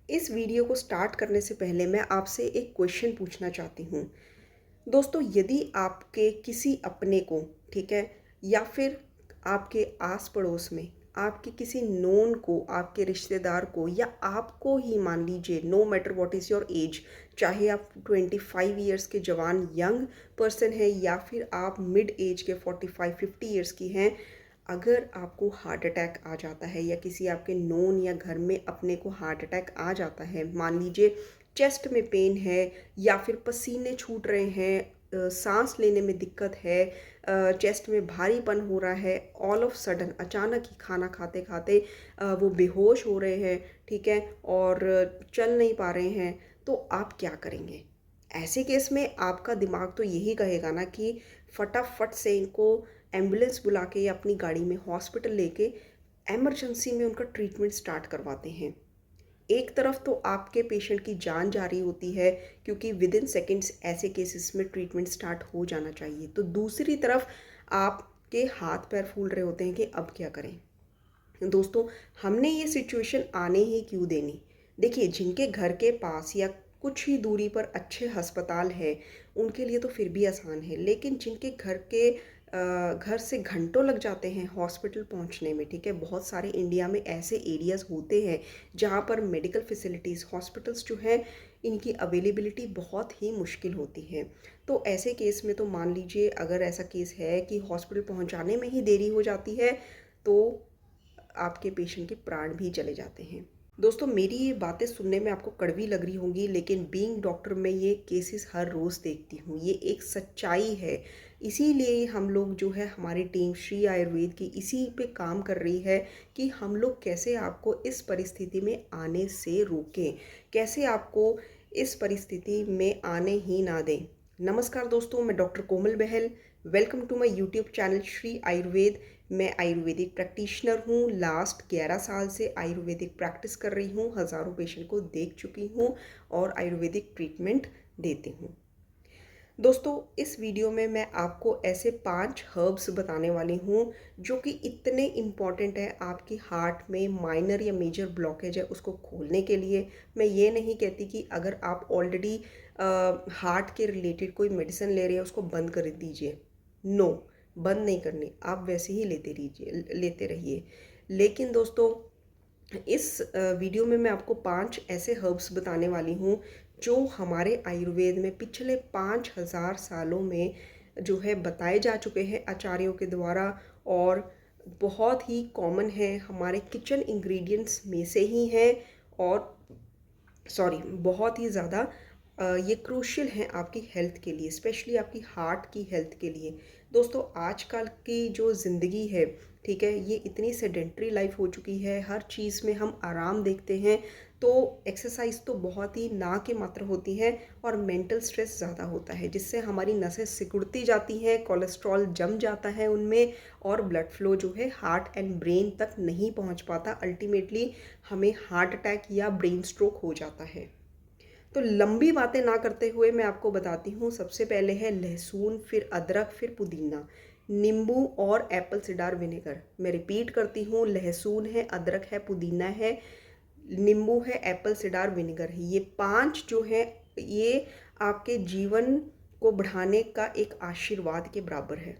इस वीडियो को स्टार्ट करने से पहले मैं आपसे एक क्वेश्चन पूछना चाहती हूँ। दोस्तों, यदि आपके किसी अपने को, ठीक है, या फिर आपके आस पड़ोस में आपके किसी नोन को, आपके रिश्तेदार को, या आपको ही मान लीजिए, no matter what is your age, चाहे आप 25 ईयर्स के जवान यंग पर्सन हैं या फिर आप मिड एज के 45-50 ईयर्स की हैं, अगर आपको हार्ट अटैक आ जाता है या किसी आपके नोन या घर में अपने को हार्ट अटैक आ जाता है, मान लीजिए चेस्ट में पेन है या फिर पसीने छूट रहे हैं, सांस लेने में दिक्कत है, चेस्ट में भारीपन हो रहा है, ऑल ऑफ सडन अचानक ही खाना खाते खाते वो बेहोश हो रहे हैं, ठीक है, और चल नहीं पा रहे हैं, तो आप क्या करेंगे? ऐसे केस में आपका दिमाग तो यही कहेगा ना कि फटाफट से इनको एम्बुलेंस बुला के या अपनी गाड़ी में हॉस्पिटल लेके इमरजेंसी में उनका ट्रीटमेंट स्टार्ट करवाते हैं। एक तरफ तो आपके पेशेंट की जान जा रही होती है, क्योंकि विद इन सेकेंड्स ऐसे केसेस में ट्रीटमेंट स्टार्ट हो जाना चाहिए, तो दूसरी तरफ आपके हाथ पैर फूल रहे होते हैं कि अब क्या करें। दोस्तों, हमने ये सिचुएशन आने ही क्यों देनी? देखिए, जिनके घर के पास या कुछ ही दूरी पर अच्छे अस्पताल है, उनके लिए तो फिर भी आसान है, लेकिन जिनके घर से घंटों लग जाते हैं हॉस्पिटल पहुंचने में, ठीक है, बहुत सारे इंडिया में ऐसे एरियाज़ होते हैं जहां पर मेडिकल फैसिलिटीज़, हॉस्पिटल्स जो हैं, इनकी अवेलेबिलिटी बहुत ही मुश्किल होती है। तो ऐसे केस में तो मान लीजिए, अगर ऐसा केस है कि हॉस्पिटल पहुंचाने में ही देरी हो जाती है, तो आपके पेशेंट के प्राण भी चले जाते हैं। दोस्तों, मेरी ये बातें सुनने में आपको कड़वी लग रही होंगी, लेकिन बीइंग डॉक्टर मैं ये केसेस हर रोज़ देखती हूँ, ये एक सच्चाई है। इसीलिए हम लोग जो है, हमारी टीम श्री आयुर्वेद की इसी पे काम कर रही है कि हम लोग कैसे आपको इस परिस्थिति में आने से रोकें, कैसे आपको इस परिस्थिति में आने ही ना दें। नमस्कार दोस्तों, मैं doctor Komal Bahal. Welcome to my YouTube channel Shri Ayurveda. मैं आयुर्वेदिक प्रैक्टिशनर हूँ। लास्ट 11 साल से आयुर्वेदिक प्रैक्टिस कर रही हूँ, हज़ारों पेशेंट को देख चुकी हूँ और आयुर्वेदिक ट्रीटमेंट देती हूँ। दोस्तों, इस वीडियो में मैं आपको ऐसे 5 हर्ब्स बताने वाली हूँ जो कि इतने इम्पॉर्टेंट है आपकी हार्ट में माइनर या मेजर ब्लॉकेज है उसको खोलने के लिए। मैं ये नहीं कहती कि अगर आप ऑलरेडी हार्ट के रिलेटेड कोई मेडिसिन ले रहे हैं उसको बंद कर दीजिए। नो, बंद नहीं करनी, आप वैसे ही लेते रहिए। लेकिन दोस्तों, इस वीडियो में मैं आपको 5 ऐसे हर्ब्स बताने वाली हूँ जो हमारे आयुर्वेद में पिछले 5000 सालों में जो है बताए जा चुके हैं आचार्यों के द्वारा, और बहुत ही कॉमन है, हमारे किचन इंग्रेडिएंट्स में से ही हैं, और सॉरी, बहुत ही ज़्यादा ये क्रूशियल हैं आपकी हेल्थ के लिए, स्पेशली आपकी हार्ट की हेल्थ के लिए। दोस्तों, आजकल की जो ज़िंदगी है, ठीक है, ये इतनी सेडेंट्री लाइफ हो चुकी है, हर चीज़ में हम आराम देखते हैं, तो एक्सरसाइज तो बहुत ही ना के मात्र होती है और मेंटल स्ट्रेस ज़्यादा होता है, जिससे हमारी नसें सिकुड़ती जाती हैं, कोलेस्ट्रॉल जम जाता है उनमें, और ब्लड फ्लो जो है हार्ट एंड ब्रेन तक नहीं पहुंच पाता। अल्टीमेटली हमें हार्ट अटैक या ब्रेन स्ट्रोक हो जाता है। तो लंबी बातें ना करते हुए मैं आपको बताती हूँ। सबसे पहले है लहसुन, फिर अदरक, फिर पुदीना, नींबू और एप्पल सिडार विनेगर। मैं रिपीट करती हूँ, लहसुन है, अदरक है, पुदीना है, नींबू है, एप्पल सिडार विनेगर है। ये 5 जो है, ये आपके जीवन को बढ़ाने का एक आशीर्वाद के बराबर है।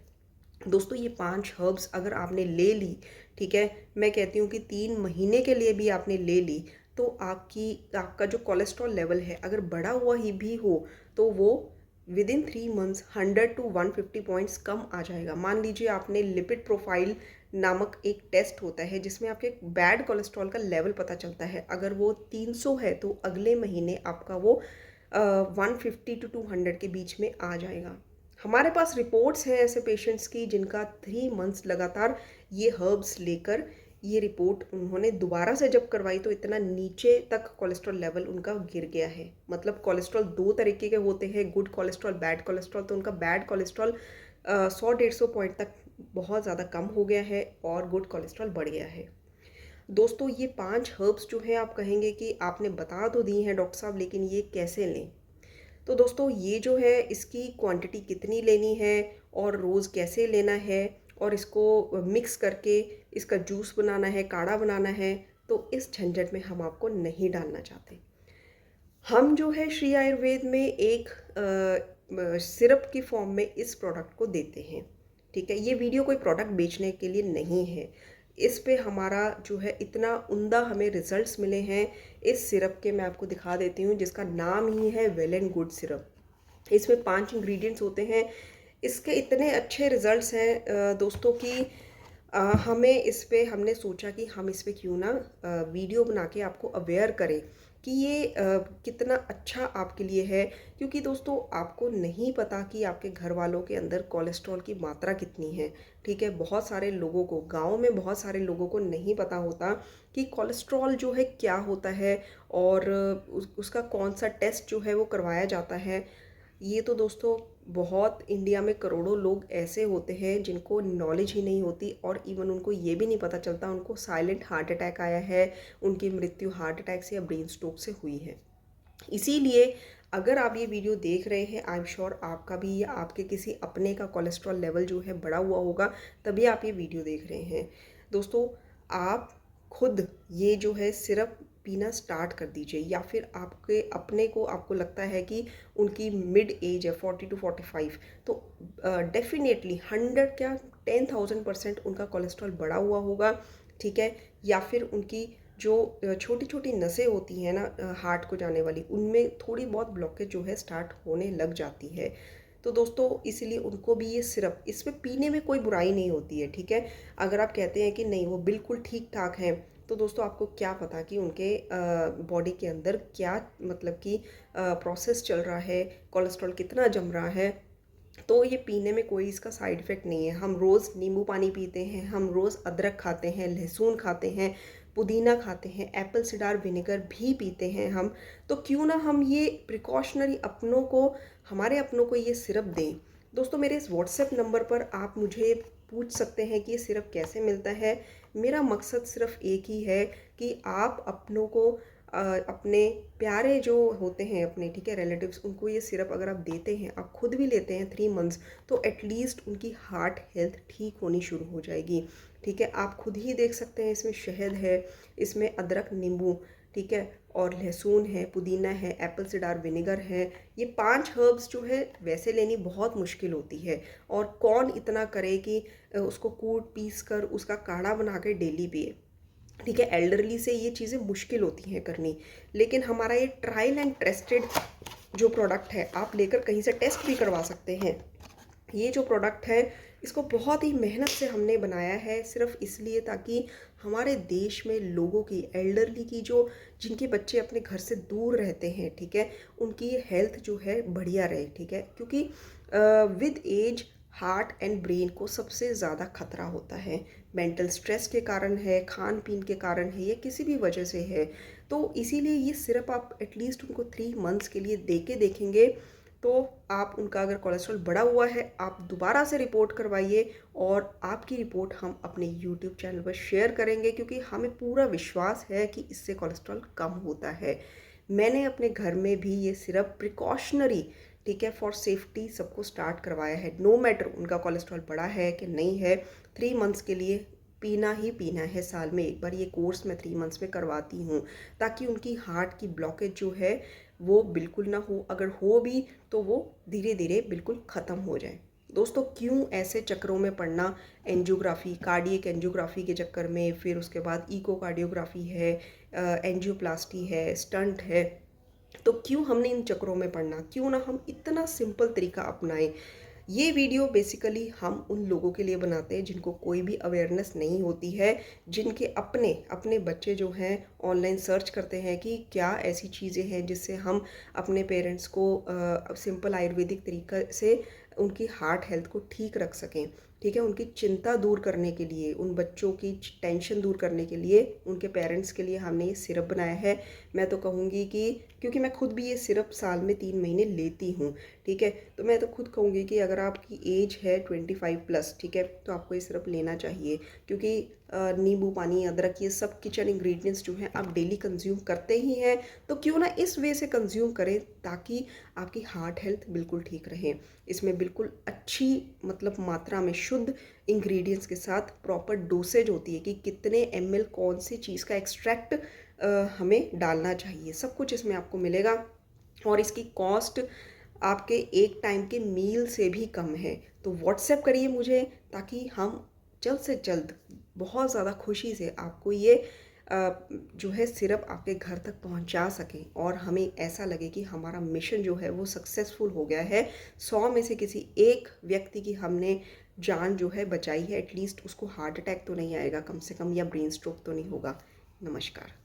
दोस्तों, ये 5 हर्ब्स अगर आपने ले ली, ठीक है, मैं कहती हूँ कि 3 महीने के लिए भी आपने ले ली, तो आपका जो कोलेस्ट्रॉल लेवल है अगर बढ़ा हुआ ही भी हो, तो वो within 3 months 100 to 150 points कम आ जाएगा। मान लीजिए आपने लिपिड प्रोफाइल नामक एक टेस्ट होता है जिसमें आपके बैड कोलेस्ट्रॉल का लेवल पता चलता है, अगर वो 300 है तो अगले महीने आपका वो 150 टू 200 के बीच में आ जाएगा। हमारे पास रिपोर्ट्स हैं ऐसे पेशेंट्स की जिनका 3 मंथ्स लगातार ये हर्ब्स लेकर, ये रिपोर्ट उन्होंने दोबारा से जब करवाई तो इतना नीचे तक कोलेस्ट्रॉल लेवल उनका गिर गया है। मतलब कोलेस्ट्रॉल 2 तरीके के होते हैं, गुड कोलेस्ट्रॉल, बैड कोलेस्ट्रॉल। तो उनका बैड कोलेस्ट्रॉल 100-150 पॉइंट तक बहुत ज़्यादा कम हो गया है और गुड कोलेस्ट्रॉल बढ़ गया है। दोस्तों, ये 5 हर्ब्स जो हैं, आप कहेंगे कि आपने बता तो दी हैं डॉक्टर साहब, लेकिन ये कैसे लें? तो दोस्तों, ये जो है, इसकी क्वांटिटी कितनी लेनी है और रोज़ कैसे लेना है, और इसको मिक्स करके इसका जूस बनाना है, काढ़ा बनाना है, तो इस झंझट में हम आपको नहीं डालना चाहते। हम जो है श्री आयुर्वेद में एक सिरप की फॉर्म में इस प्रोडक्ट को देते हैं, ठीक है। ये वीडियो कोई प्रोडक्ट बेचने के लिए नहीं है। इस पे हमारा जो है इतना उम्दा हमें रिजल्ट्स मिले हैं इस सिरप के, मैं आपको दिखा देती हूँ, जिसका नाम ही है वेल एंड गुड सिरप। इसमें 5 इंग्रेडिएंट्स होते हैं। इसके इतने अच्छे रिजल्ट्स हैं दोस्तों की हमें इस पे हमने सोचा कि हम इस पे क्यों ना वीडियो बना के आपको अवेयर करें कि ये कितना अच्छा आपके लिए है। क्योंकि दोस्तों आपको नहीं पता कि आपके घर वालों के अंदर कोलेस्ट्रॉल की मात्रा कितनी है, ठीक है। बहुत सारे लोगों को, गांव में बहुत सारे लोगों को नहीं पता होता कि कोलेस्ट्रॉल जो है क्या होता है और उसका कौन सा टेस्ट जो है वो करवाया जाता है। ये तो दोस्तों बहुत, इंडिया में करोड़ों लोग ऐसे होते हैं जिनको नॉलेज ही नहीं होती और इवन उनको ये भी नहीं पता चलता उनको साइलेंट हार्ट अटैक आया है, उनकी मृत्यु हार्ट अटैक से या ब्रेन स्ट्रोक से हुई है। इसीलिए अगर आप ये वीडियो देख रहे हैं, आई एम श्योर आपका भी या आपके किसी अपने का कोलेस्ट्रॉल लेवल जो है बढ़ा हुआ होगा, तभी आप ये वीडियो देख रहे हैं। दोस्तों आप खुद ये जो है सिरप पीना स्टार्ट कर दीजिए, या फिर आपके अपने को आपको लगता है कि उनकी मिड एज है 40 to 45, तो डेफिनेटली 100 क्या 10,000% उनका कोलेस्ट्रॉल बढ़ा हुआ होगा, ठीक है। या फिर उनकी जो छोटी छोटी नसें होती हैं ना हार्ट को जाने वाली, उनमें थोड़ी बहुत ब्लॉकेज जो है स्टार्ट होने लग जाती है। तो दोस्तों इसलिए उनको भी ये सिरप, इसमें पीने में कोई बुराई नहीं होती है, ठीक है। अगर आप कहते हैं कि नहीं वो बिल्कुल ठीक ठाक हैं, तो दोस्तों आपको क्या पता कि उनके बॉडी के अंदर क्या मतलब कि प्रोसेस चल रहा है, कोलेस्ट्रॉल कितना जम रहा है। तो ये पीने में कोई इसका साइड इफ़ेक्ट नहीं है। हम रोज़ नींबू पानी पीते हैं, हम रोज़ अदरक खाते हैं, लहसुन खाते हैं, पुदीना खाते हैं, एप्पल सिडार विनेगर भी पीते हैं हम। तो क्यों ना हम ये प्रिकॉशनरी अपनों को, हमारे अपनों को ये सिरप दें। दोस्तों मेरे इस व्हाट्सएप नंबर पर आप मुझे पूछ सकते हैं कि ये सिरप कैसे मिलता है। मेरा मकसद सिर्फ एक ही है कि आप अपनों को अपने प्यारे जो होते हैं अपने, ठीक है, रिलेटिव्स, उनको ये सिरप अगर आप देते हैं, आप खुद भी लेते हैं 3 मंथ्स, तो एटलीस्ट उनकी हार्ट हेल्थ ठीक होनी शुरू हो जाएगी, ठीक है। आप खुद ही देख सकते हैं इसमें शहद है, इसमें अदरक, नींबू, ठीक है, और लहसुन है, पुदीना है, एप्पल सिडार विनेगर है। ये 5 हर्ब्स जो है वैसे लेनी बहुत मुश्किल होती है, और कौन इतना करे कि उसको कूट पीस कर उसका काढ़ा बना के डेली पिए, ठीक है। एल्डरली से ये चीज़ें मुश्किल होती हैं करनी। लेकिन हमारा ये ट्रायल एंड ट्रस्टेड जो प्रोडक्ट है, आप लेकर कहीं से टेस्ट भी करवा सकते हैं। ये जो प्रोडक्ट है इसको बहुत ही मेहनत से हमने बनाया है, सिर्फ इसलिए ताकि हमारे देश में लोगों की, एल्डरली की, जो जिनके बच्चे अपने घर से दूर रहते हैं, ठीक है, उनकी हेल्थ जो है बढ़िया रहे, ठीक है। क्योंकि with age heart and brain को सबसे ज़्यादा खतरा होता है। मेंटल स्ट्रेस के कारण है, खान पीन के कारण है, या किसी भी वजह से है। तो इसीलिए ये सिर्फ आप एटलीस्ट उनको 3 मंथ्स के लिए दे के देखेंगे, तो आप उनका अगर कोलेस्ट्रॉल बढ़ा हुआ है, आप दोबारा से रिपोर्ट करवाइए, और आपकी रिपोर्ट हम अपने यूट्यूब चैनल पर शेयर करेंगे, क्योंकि हमें पूरा विश्वास है कि इससे कोलेस्ट्रॉल कम होता है। मैंने अपने घर में भी ये सिरप प्रिकॉशनरी, ठीक है, फॉर सेफ्टी सबको स्टार्ट करवाया है। नो मैटर उनका कोलेस्ट्रॉल बढ़ा है कि नहीं है, 3 मंथ्स के लिए पीना ही पीना है। साल में एक बार ये कोर्स मैं 3 मंथ्स में करवाती हूँ, ताकि उनकी हार्ट की ब्लॉकेज जो है वो बिल्कुल ना हो, अगर हो भी तो वो धीरे धीरे बिल्कुल ख़त्म हो जाए। दोस्तों क्यों ऐसे चक्करों में पड़ना, एंजियोग्राफी, कार्डियक एंजियोग्राफी के चक्कर में, फिर उसके बाद इकोकार्डियोग्राफी है, एंजियोप्लास्टी है, स्टंट है, तो क्यों हमने इन चक्करों में पड़ना, क्यों ना हम इतना सिंपल तरीका अपनाएं। ये वीडियो बेसिकली हम उन लोगों के लिए बनाते हैं जिनको कोई भी अवेयरनेस नहीं होती है, जिनके अपने अपने बच्चे जो हैं ऑनलाइन सर्च करते हैं कि क्या ऐसी चीज़ें हैं जिससे हम अपने पेरेंट्स को सिंपल आयुर्वेदिक तरीक़े से उनकी हार्ट हेल्थ को ठीक रख सकें, ठीक है। उनकी चिंता दूर करने के लिए, उन बच्चों की टेंशन दूर करने के लिए, उनके पेरेंट्स के लिए हमने ये सिरप बनाया है। मैं तो कहूँगी कि, क्योंकि मैं खुद भी ये सिरप साल में 3 महीने लेती हूँ, ठीक है, तो मैं तो खुद कहूँगी कि अगर आपकी एज है 25 प्लस, ठीक है, तो आपको ये सिरप लेना चाहिए। क्योंकि नींबू पानी, अदरक, ये सब किचन इंग्रेडिएंट्स जो हैं आप डेली कंज्यूम करते ही हैं, तो क्यों ना इस वे से कंज्यूम करें ताकि आपकी हार्ट हेल्थ बिल्कुल ठीक रहे। इसमें बिल्कुल अच्छी मतलब मात्रा में शुद्ध इंग्रेडिएंट्स के साथ प्रॉपर डोसेज होती है कि कितने ml कौन सी चीज़ का एक्सट्रैक्ट हमें डालना चाहिए, सब कुछ इसमें आपको मिलेगा। और इसकी कॉस्ट आपके एक टाइम के मील से भी कम है। तो व्हाट्सएप करिए मुझे ताकि हम जल्द से जल्द बहुत ज़्यादा खुशी से आपको ये जो है सिरप आपके घर तक पहुंचा सकें और हमें ऐसा लगे कि हमारा मिशन जो है वो सक्सेसफुल हो गया है। 100 में से किसी एक व्यक्ति की हमने जान जो है बचाई है, एटलीस्ट उसको हार्ट अटैक तो नहीं आएगा कम से कम, या ब्रेन स्ट्रोक तो नहीं होगा। नमस्कार।